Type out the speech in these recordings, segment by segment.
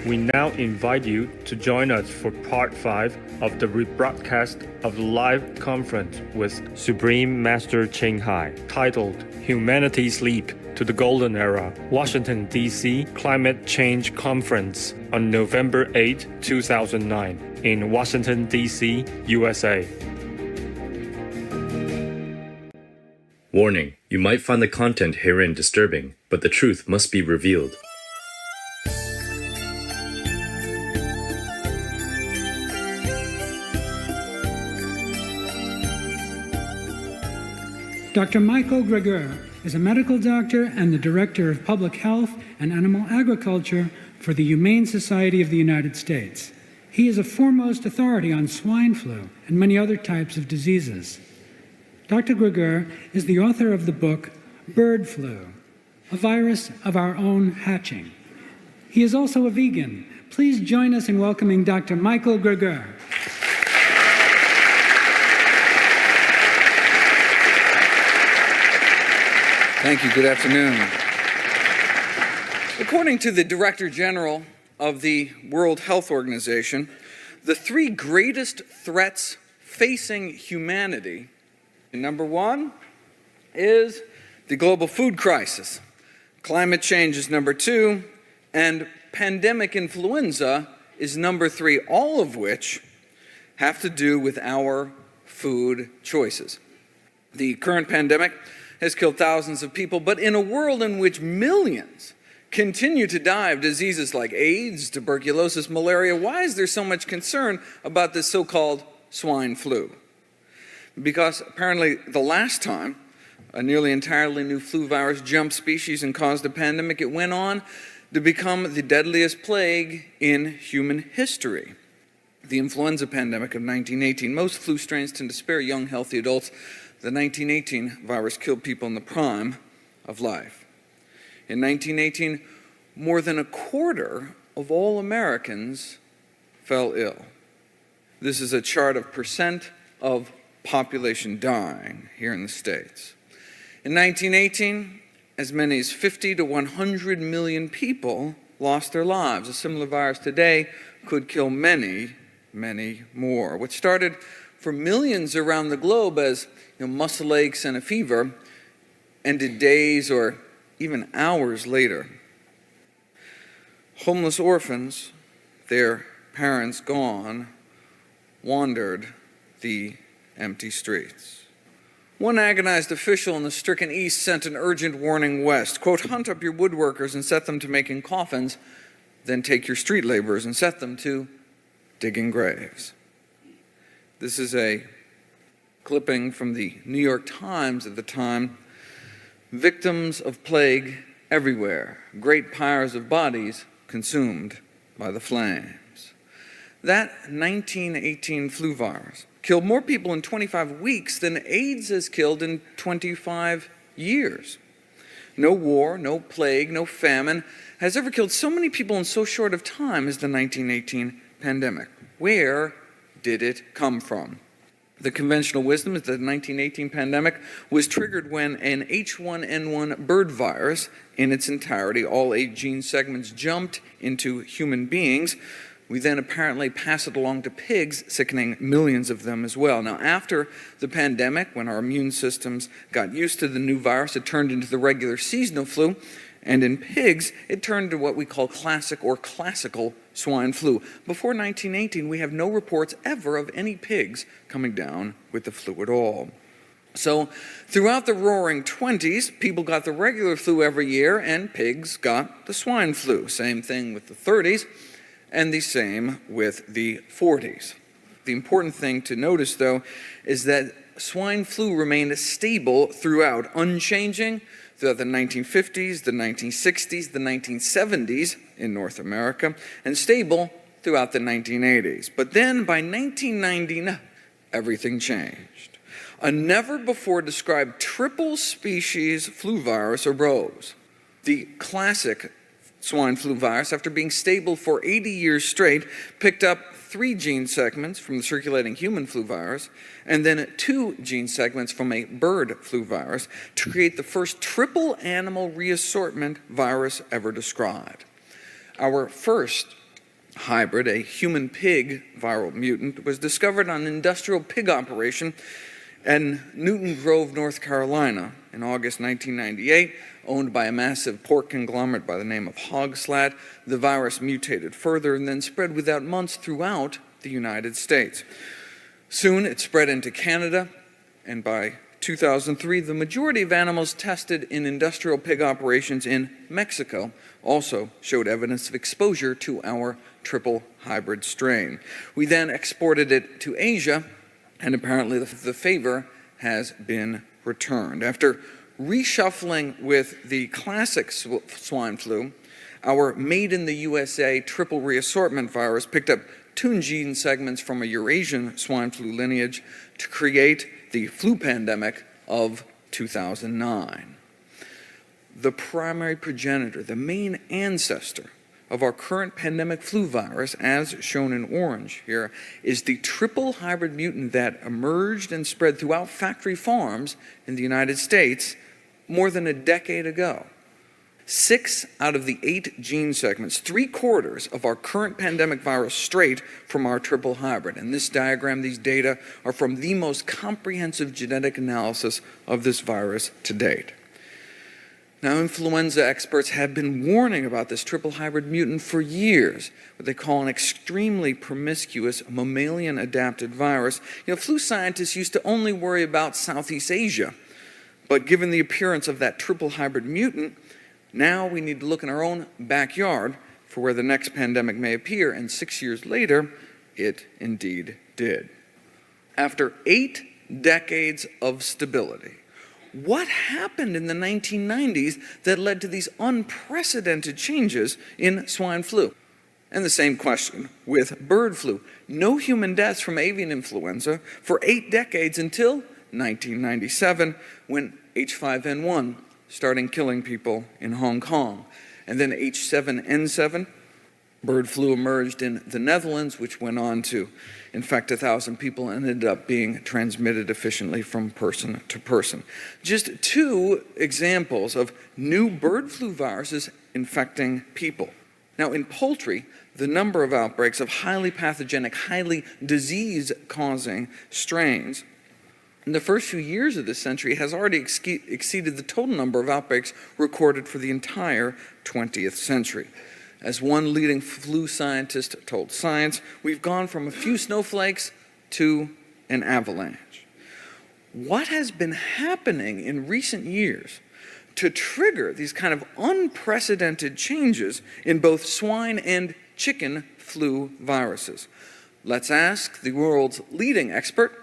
We now invite you to join us for part 5 of the rebroadcast of the live conference with Supreme Master Ching Hai, titled Humanity's Leap to the Golden Era, Washington, D.C. Climate Change Conference on November 8, 2009, in Washington, D.C., USA. Warning, you might find the content herein disturbing, but the truth must be revealed. Dr. Michael Greger is a medical doctor and the Director of Public Health and Animal Agriculture for the Humane Society of the United States. He is a foremost authority on swine flu and many other types of diseases. Dr. Greger is the author of the book Bird Flu, a virus of our own hatching. He is also a vegan. Please join us in welcoming Dr. Michael Greger. Thank you. Good afternoon. According to the Director General of the World Health Organization, the 3 greatest threats facing humanity, number 1 is the global food crisis. Climate change is number 2, and pandemic influenza is number 3, all of which have to do with our food choices. The current pandemic has killed thousands of people, but in a world in which millions continue to die of diseases like AIDS, tuberculosis, malaria, why is there so much concern about this so-called swine flu? Because apparently the last time a nearly entirely new flu virus jumped species and caused a pandemic, it went on to become the deadliest plague in human history. The influenza pandemic of 1918, most flu strains tend to spare young, healthy adults. The 1918 virus killed people in the prime of life. In 1918, more than a quarter of all Americans fell ill. This is a chart of percent of population dying here in the States. In 1918, as many as 50 to 100 million people lost their lives. A similar virus today could kill many, many more. What started for millions around the globe as muscle aches and a fever ended days or even hours later. Homeless orphans, their parents gone, wandered the empty streets. One agonized official in the stricken East sent an urgent warning west, quote, "Hunt up your woodworkers and set them to making coffins, then take your street laborers and set them to digging graves." This is a clipping from the New York Times at the time. Victims of plague everywhere, great pyres of bodies consumed by the flames. That 1918 flu virus killed more people in 25 weeks than AIDS has killed in 25 years. No war, no plague, no famine has ever killed so many people in so short of time as the 1918 pandemic. Where did it come from? The conventional wisdom is that the 1918 pandemic was triggered when an H1N1 bird virus in its entirety, all 8 gene segments, jumped into human beings. We then apparently passed it along to pigs, sickening millions of them as well. Now, after the pandemic, when our immune systems got used to the new virus, it turned into the regular seasonal flu. And in pigs, it turned to what we call classic or classical swine flu. Before 1918, we have no reports ever of any pigs coming down with the flu at all. So throughout the roaring 20s, people got the regular flu every year, and pigs got the swine flu. Same thing with the 30s, and the same with the 40s. The important thing to notice, though, is that swine flu remained stable throughout, unchanging throughout the 1950s, the 1960s, the 1970s in North America, and stable throughout the 1980s. But then by 1990, everything changed. A never-before-described triple-species flu virus arose. The classic swine flu virus, after being stable for 80 years straight, picked up 3 gene segments from the circulating human flu virus, and then 2 gene segments from a bird flu virus to create the first triple animal reassortment virus ever described. Our first hybrid, a human-pig viral mutant, was discovered on an industrial pig operation in Newton Grove, North Carolina in August 1998, owned by a massive pork conglomerate by the name of Hogslat. The virus mutated further and then spread without months throughout the United States. Soon it spread into Canada, and by 2003, the majority of animals tested in industrial pig operations in Mexico also showed evidence of exposure to our triple hybrid strain. We then exported it to Asia, and apparently the favor has been returned. After reshuffling with the classic swine flu, our made in the USA triple reassortment virus picked up 2 gene segments from a Eurasian swine flu lineage to create the flu pandemic of 2009. The primary progenitor, the main ancestor of our current pandemic flu virus, as shown in orange here, is the triple hybrid mutant that emerged and spread throughout factory farms in the United States more than a decade ago. 6 out of the 8 gene segments, 3/4 of our current pandemic virus, straight from our triple hybrid. In this diagram, these data are from the most comprehensive genetic analysis of this virus to date. Now, influenza experts have been warning about this triple hybrid mutant for years, what they call an extremely promiscuous mammalian-adapted virus. Flu scientists used to only worry about Southeast Asia, but given the appearance of that triple hybrid mutant, now we need to look in our own backyard for where the next pandemic may appear, and 6 years later, it indeed did. After 8 decades of stability, what happened in the 1990s that led to these unprecedented changes in swine flu? And the same question with bird flu. No human deaths from avian influenza for 8 decades until 1997, when H5N1 starting killing people in Hong Kong. And then H7N7, bird flu, emerged in the Netherlands, which went on to infect 1,000 people and ended up being transmitted efficiently from person to person. Just 2 examples of new bird flu viruses infecting people. Now, in poultry, the number of outbreaks of highly pathogenic, highly disease-causing strains in the first few years of this century has already exceeded the total number of outbreaks recorded for the entire 20th century. As one leading flu scientist told Science, we've gone from a few snowflakes to an avalanche. What has been happening in recent years to trigger these kind of unprecedented changes in both swine and chicken flu viruses? Let's ask the world's leading expert,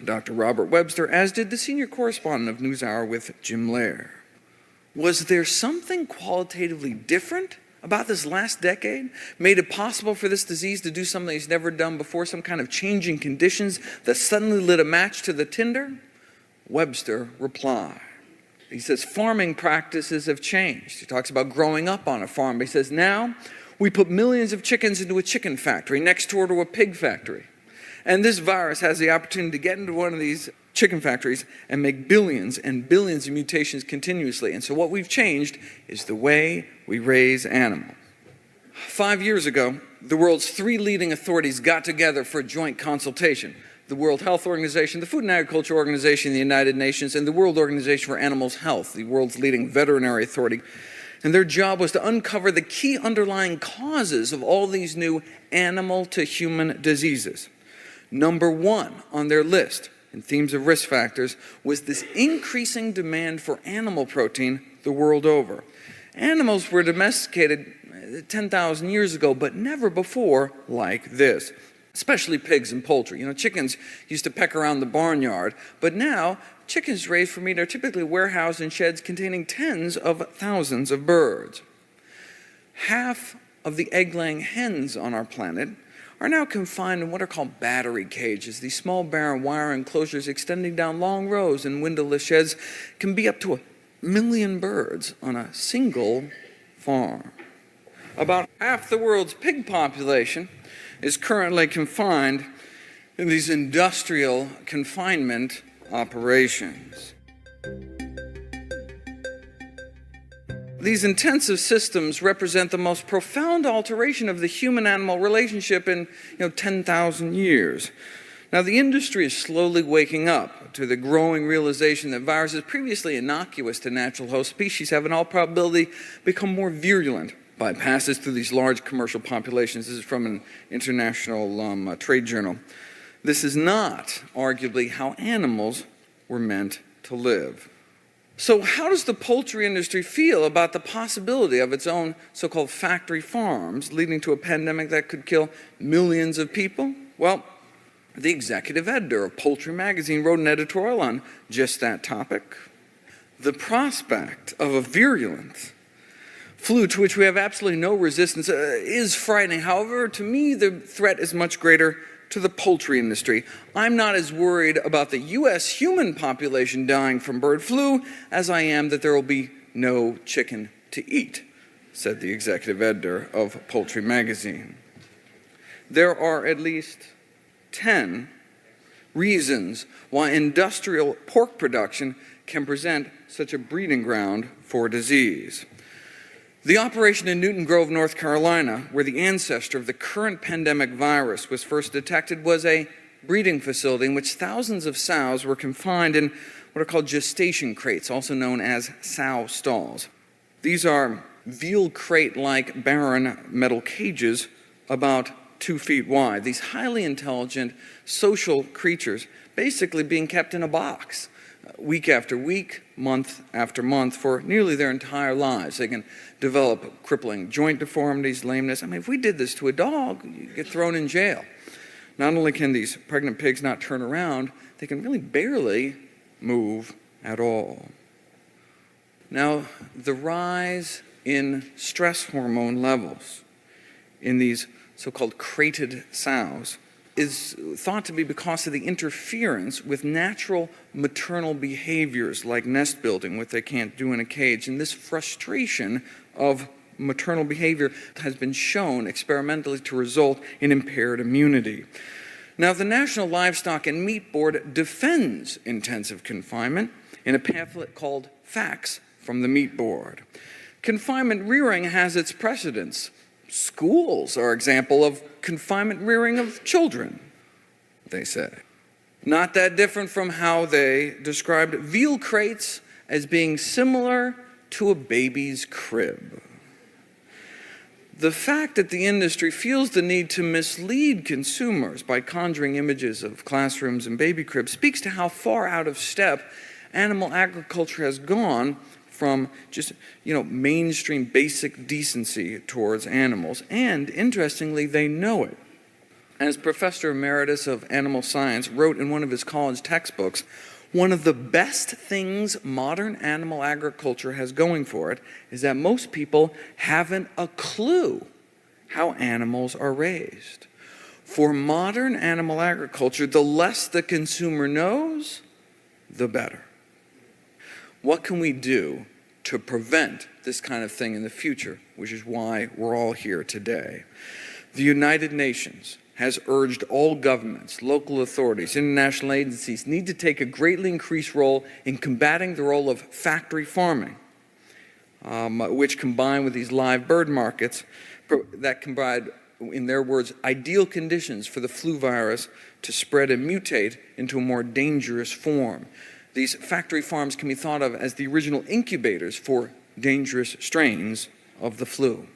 Dr. Robert Webster, as did the senior correspondent of NewsHour with Jim Lehrer. Was there something qualitatively different about this last decade, made it possible for this disease to do something it's never done before, some kind of changing conditions that suddenly lit a match to the tinder? Webster replied. He says farming practices have changed. He talks about growing up on a farm. He says now we put millions of chickens into a chicken factory next door to a pig factory. And this virus has the opportunity to get into one of these chicken factories and make billions and billions of mutations continuously. And so what we've changed is the way we raise animals. 5 years ago, the world's 3 leading authorities got together for a joint consultation. The World Health Organization, the Food and Agriculture Organization, the United Nations, and the World Organization for Animals Health, the world's leading veterinary authority. And their job was to uncover the key underlying causes of all these new animal-to-human diseases. Number 1 on their list in themes of risk factors was this increasing demand for animal protein the world over. Animals were domesticated 10,000 years ago, but never before like this, especially pigs and poultry. Chickens used to peck around the barnyard, but now chickens raised for meat are typically warehoused in sheds containing tens of thousands of birds. Half of the egg-laying hens on our planet are now confined in what are called battery cages. These small barren wire enclosures extending down long rows in windowless sheds can be up to 1 million birds on a single farm. About half the world's pig population is currently confined in these industrial confinement These intensive systems represent the most profound alteration of the human-animal relationship in 10,000 years. Now, the industry is slowly waking up to the growing realization that viruses previously innocuous to natural host species have in all probability become more virulent by passes through these large commercial populations. This is from an international trade journal. This is not, arguably, how animals were meant to live. So how does the poultry industry feel about the possibility of its own so-called factory farms leading to a pandemic that could kill millions of people? Well, the executive editor of Poultry Magazine wrote an editorial on just that topic. The prospect of a virulent flu to which we have absolutely no resistance is frightening. However, to me, the threat is much greater to the poultry industry. I'm not as worried about the U.S. human population dying from bird flu as I am that there will be no chicken to eat, said the executive editor of Poultry Magazine. There are at least 10 reasons why industrial pork production can present such a breeding ground for disease. The operation in Newton Grove, North Carolina, where the ancestor of the current pandemic virus was first detected, was a breeding facility in which thousands of sows were confined in what are called gestation crates, also known as sow stalls. These are veal crate-like barren metal cages about 2 feet wide. These highly intelligent social creatures basically being kept in a box week after week, month after month for nearly their entire lives. They can develop crippling joint deformities, lameness. I mean, if we did this to a dog, you'd get thrown in jail. Not only can these pregnant pigs not turn around, they can really barely move at all. Now, the rise in stress hormone levels in these so-called crated sows is thought to be because of the interference with natural maternal behaviors like nest building, which they can't do in a cage. And this frustration of maternal behavior has been shown experimentally to result in impaired immunity. Now, the National Livestock and Meat Board defends intensive confinement in a pamphlet called Facts from the Meat Board. Confinement rearing has its precedents. Schools are an example of confinement rearing of children, they say. Not that different from how they described veal crates as being similar to a baby's crib. The fact that the industry feels the need to mislead consumers by conjuring images of classrooms and baby cribs speaks to how far out of step animal agriculture has gone from just, mainstream basic decency towards animals. And interestingly, they know it. As Professor Emeritus of Animal Science wrote in one of his college textbooks, one of the best things modern animal agriculture has going for it is that most people haven't a clue how animals are raised. For modern animal agriculture, the less the consumer knows, the better. What can we do to prevent this kind of thing in the future, which is why we're all here today? The United Nations has urged all governments, local authorities, international agencies need to take a greatly increased role in combating the role of factory farming, which combined with these live bird markets that provide, in their words, ideal conditions for the flu virus to spread and mutate into a more dangerous form. These factory farms can be thought of as the original incubators for dangerous strains of the flu.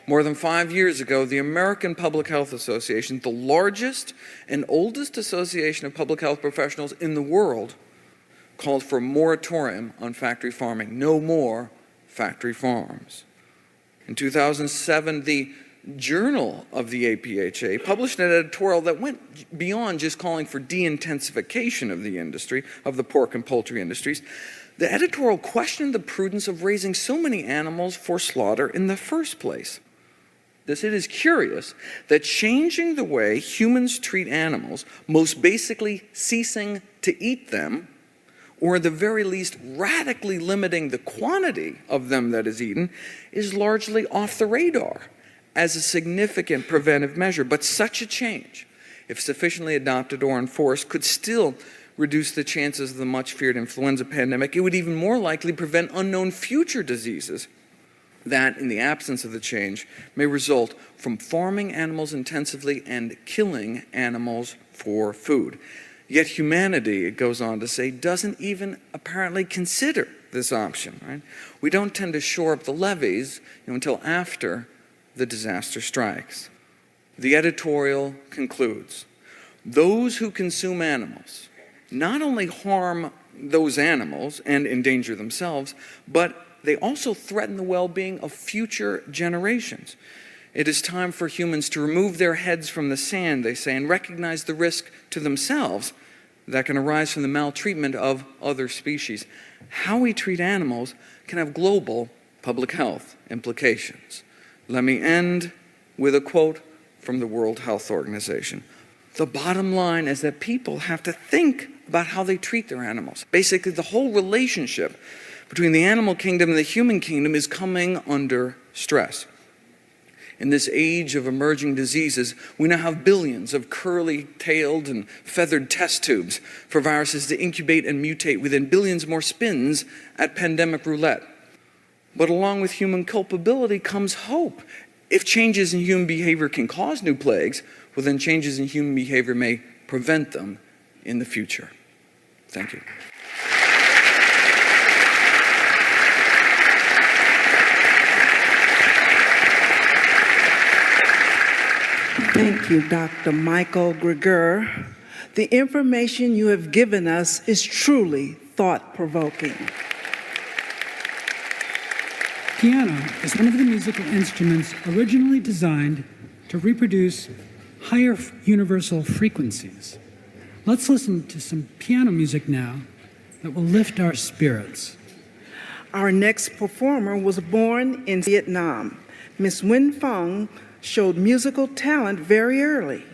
More than 5 years ago, the American Public Health Association, the largest and oldest association of public health professionals in the world, called for a moratorium on factory farming. No more factory farms. In 2007, the Journal of the APHA published an editorial that went beyond just calling for de-intensification of the industry, of the pork and poultry industries. The editorial questioned the prudence of raising so many animals for slaughter in the first place. It is curious that changing the way humans treat animals, most basically ceasing to eat them, or at the very least radically limiting the quantity of them that is eaten, is largely off the radar as a significant preventive measure. But such a change, if sufficiently adopted or enforced, could still reduce the chances of the much-feared influenza pandemic. It would even more likely prevent unknown future diseases that, in the absence of the change, may result from farming animals intensively and killing animals for food. Yet humanity, it goes on to say, doesn't even apparently consider this option. Right? We don't tend to shore up the levees until after the disaster strikes. The editorial concludes, those who consume animals not only harm those animals and endanger themselves, but they also threaten the well-being of future generations. It is time for humans to remove their heads from the sand, they say, and recognize the risk to themselves that can arise from the maltreatment of other species. How we treat animals can have global public health implications. Let me end with a quote from the World Health Organization. The bottom line is that people have to think about how they treat their animals. Basically, the whole relationship between the animal kingdom and the human kingdom is coming under stress. In this age of emerging diseases, we now have billions of curly-tailed and feathered test tubes for viruses to incubate and mutate within billions more spins at pandemic roulette. But along with human culpability comes hope. If changes in human behavior can cause new plagues, well then changes in human behavior may prevent them in the future. Thank you. Thank you, Dr. Michael Greger. The information you have given us is truly thought-provoking. Piano is one of the musical instruments originally designed to reproduce higher universal frequencies. Let's listen to some piano music now that will lift our spirits. Our next performer was born in Vietnam. Miss Nguyen Phong showed musical talent very early.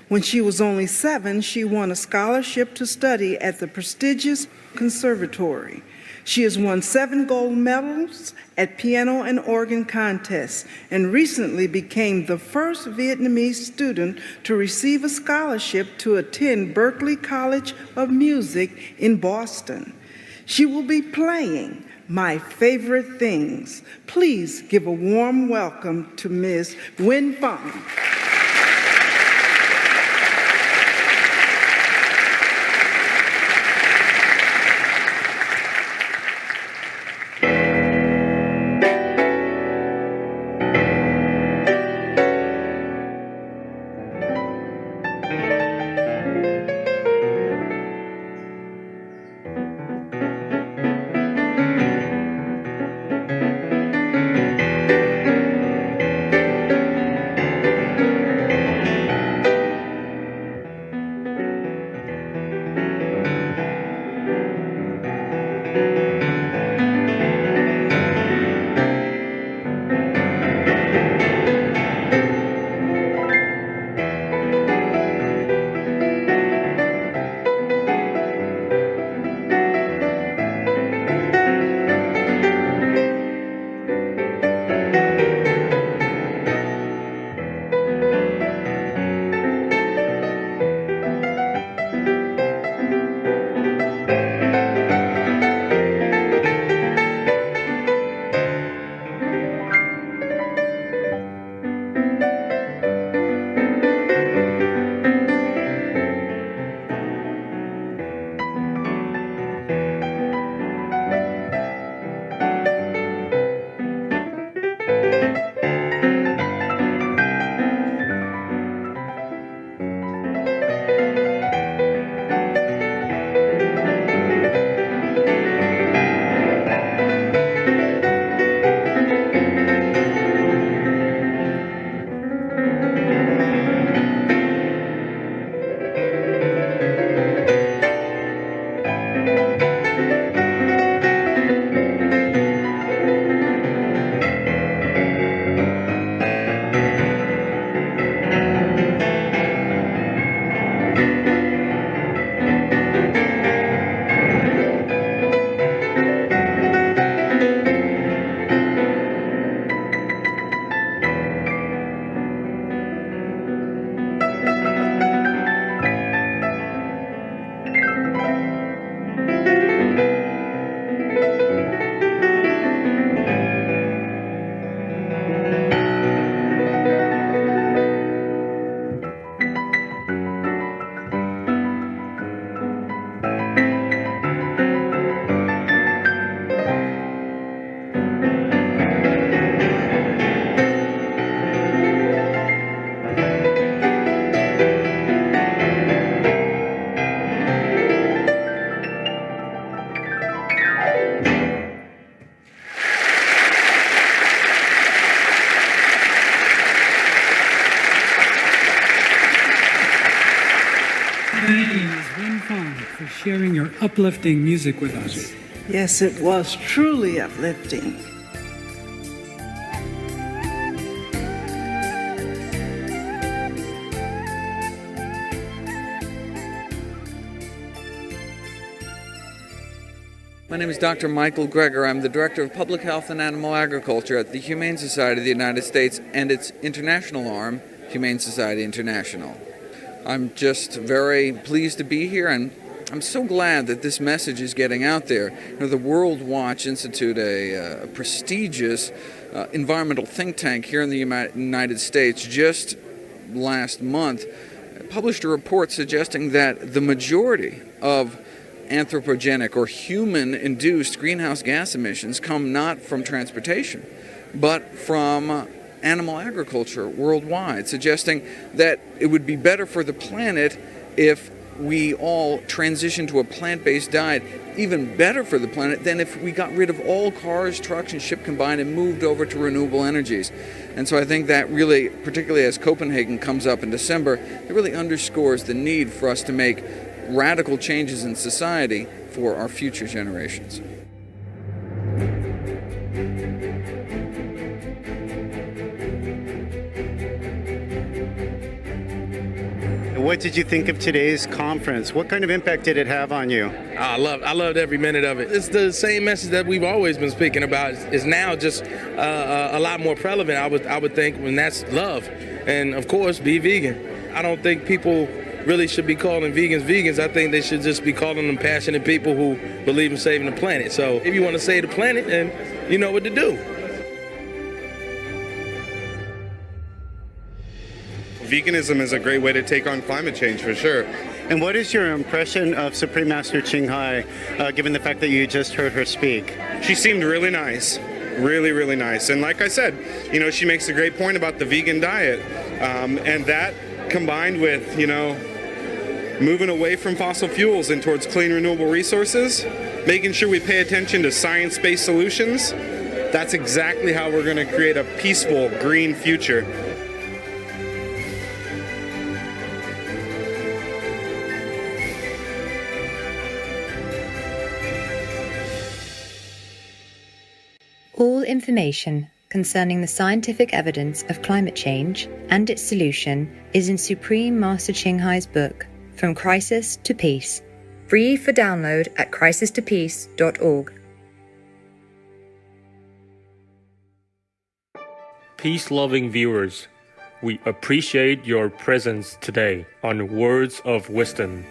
When she was only 7, she won a scholarship to study at the prestigious conservatory. She has won 7 gold medals at piano and organ contests and recently became the first Vietnamese student to receive a scholarship to attend Berklee College of Music in Boston. She will be playing My Favorite Things. Please give a warm welcome to Ms. Nguyen Phong. sharing your uplifting music with us. Yes, it was truly uplifting. My name is Dr. Michael Greger. I'm the Director of Public Health and Animal Agriculture at the Humane Society of the United States and its international arm, Humane Society International. I'm just very pleased to be here, and I'm so glad that this message is getting out there. The World Watch Institute, a prestigious environmental think tank here in the United States, just last month published a report suggesting that the majority of anthropogenic or human-induced greenhouse gas emissions come not from transportation, but from animal agriculture worldwide, suggesting that it would be better for the planet if we all transition to a plant-based diet, even better for the planet than if we got rid of all cars, trucks, and ship combined and moved over to renewable energies. And so I think that really, particularly as Copenhagen comes up in December, it really underscores the need for us to make radical changes in society for our future generations. What did you think of today's conference? What kind of impact did it have on you? I loved every minute of it. It's the same message that we've always been speaking about. Is now just a lot more prevalent. I would think, and that's love, and of course, be vegan. I don't think people really should be calling vegans. I think they should just be calling them passionate people who believe in saving the planet. So if you want to save the planet, then you know what to do. Veganism is a great way to take on climate change, for sure. And what is your impression of Supreme Master Ching Hai, given the fact that you just heard her speak? She seemed really nice. Really, really nice. And like I said, she makes a great point about the vegan diet. And that combined with, moving away from fossil fuels and towards clean, renewable resources, making sure we pay attention to science-based solutions, that's exactly how we're going to create a peaceful, green future. All information concerning the scientific evidence of climate change and its solution is in Supreme Master Ching Hai's book, From Crisis to Peace, free for download at crisistopeace.org. Peace-loving viewers, we appreciate your presence today on Words of Wisdom.